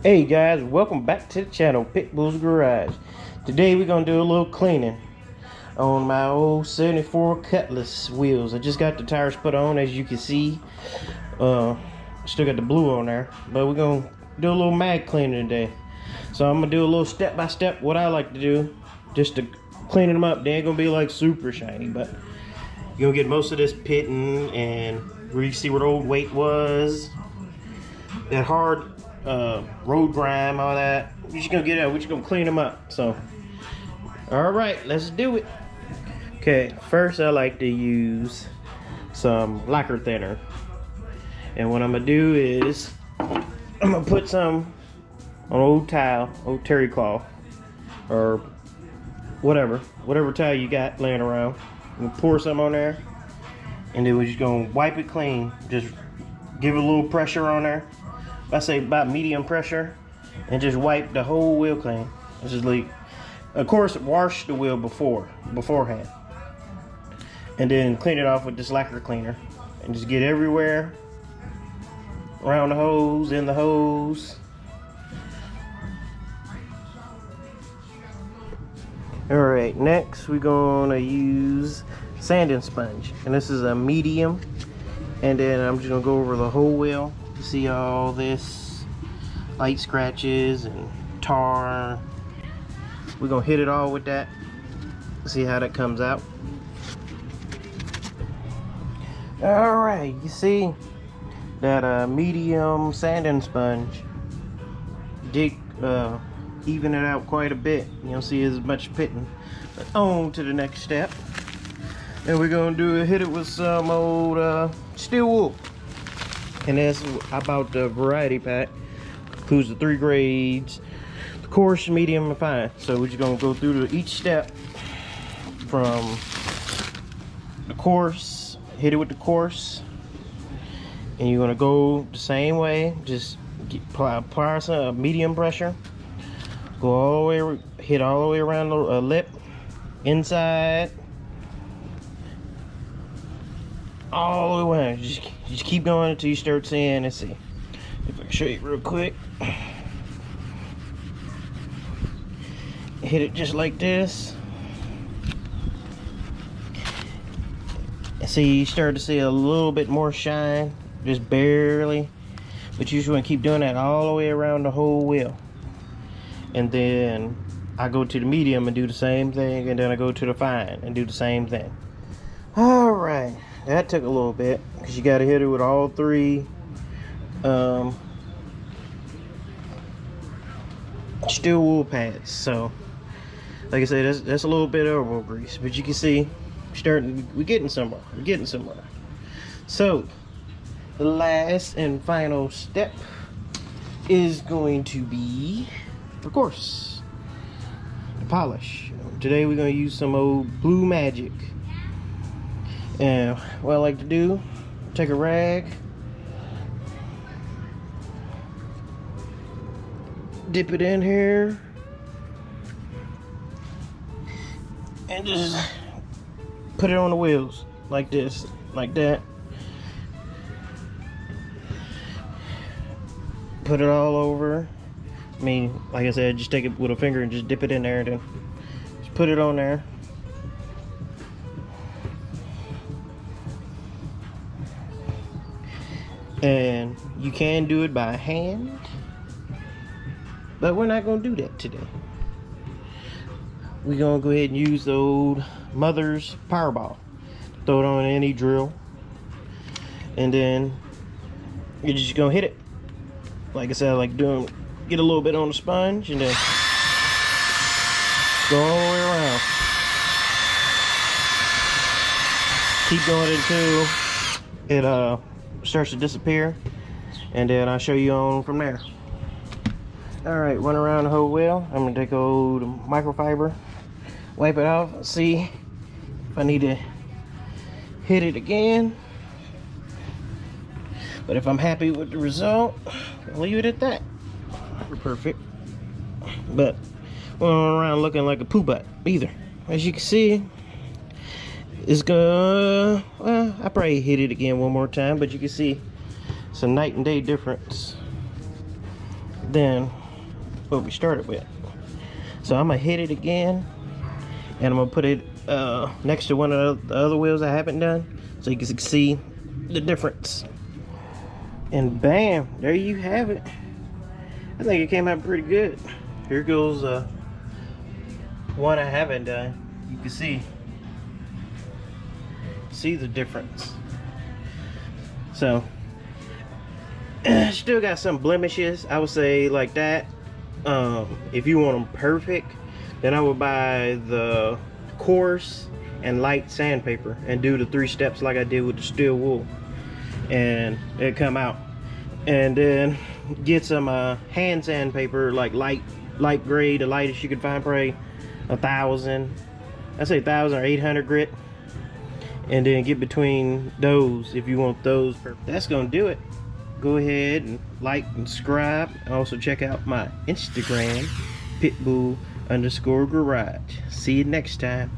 Hey guys, welcome back to the channel, Pitbull's Garage. Today we're gonna do a little cleaning on my old 74 Cutlass wheels. I just got the tires put on, as you can see. Still got the blue on there, but we're gonna do a little mag cleaning today. So I'm gonna do a little step by step what I like to do, just to clean them up. They ain't gonna be like super shiny, but you're gonna get most of this pitting and where you see where the old weight was, that hard road grime, all that. We're just gonna get out, we're just gonna clean them up. So all right, let's do it. Okay, first I like to use some lacquer thinner, and what I'm gonna do is I'm gonna put some on old tile, old terry cloth, or whatever tile you got laying around. I'm gonna pour some on there, and then we're just gonna wipe it clean. Just give it a little pressure on there. I say about medium pressure, and just wipe the whole wheel clean. It's just like, of course, wash the wheel beforehand, and then clean it off with this lacquer cleaner, and just get everywhere around the hose, in the hose. All right, next we're gonna use sanding sponge, and this is a medium, and then I'm just gonna go over the whole wheel. You see all this light scratches and tar. We're gonna hit it all with that, see how that comes out. All right, you see that medium sanding sponge did even it out quite a bit. You don't see as much pitting. But on to the next step, and we're gonna hit it with some old steel wool. And that's about the variety pack. Includes the 3 grades: the coarse, medium, and fine. So we're just gonna go through each step from the coarse, hit it with the coarse, and you're gonna go the same way. Just apply some medium pressure. Go all the way, hit all the way around the lip, inside, all the way. Just keep going until you start seeing. Let's see if I can show you real quick. Hit it just like this. See, you start to see a little bit more shine, just barely, but you just want to keep doing that all the way around the whole wheel. And then I go to the medium and do the same thing, and then I go to the fine and do the same thing. All right, that took a little bit because you got to hit it with all 3 steel wool pads. So like I said, that's a little bit of elbow grease, but you can see we're getting somewhere. So the last and final step is going to be, of course, the polish. Today we're going to use some old Blue Magic. And what I like to do, take a rag, dip it in here, and just put it on the wheels like this, like that. Put it all over. I mean, like I said, just take it with a finger and just dip it in there, and then just put it on there. And you can do it by hand, but we're not going to do that today. We're going to go ahead and use the old Mother's Powerball. Throw it on any drill, and then you're just going to hit it. Like I said, I like doing, get a little bit on the sponge, and then go all the way around. Keep going until it starts to disappear, and then I'll show you on from there. All right, run around the whole wheel. I'm gonna take old microfiber, wipe it off, see if I need to hit it again. But if I'm happy with the result, I'll leave it at that. We're perfect. But we're going around looking like a poo butt either. As you can see, it's gonna, well, I probably hit it again one more time, but you can see it's a night and day difference than what we started with. So I'm gonna hit it again, and I'm gonna put it next to one of the other wheels I haven't done, so you can see the difference. And bam, there you have it. I think it came out pretty good. Here goes one I haven't done. You can see the difference. So still got some blemishes, I would say, like that. If you want them perfect, then I would buy the coarse and light sandpaper and do the 3 steps like I did with the steel wool, and it come out. And then get some hand sandpaper, like light gray, the lightest you can find, probably 1,000, I say 1,000 or 800 grit, and then get between those if you want those perfect. That's gonna do it. Go ahead and like and subscribe. Also check out my Instagram, pitbull_garage. See you next time.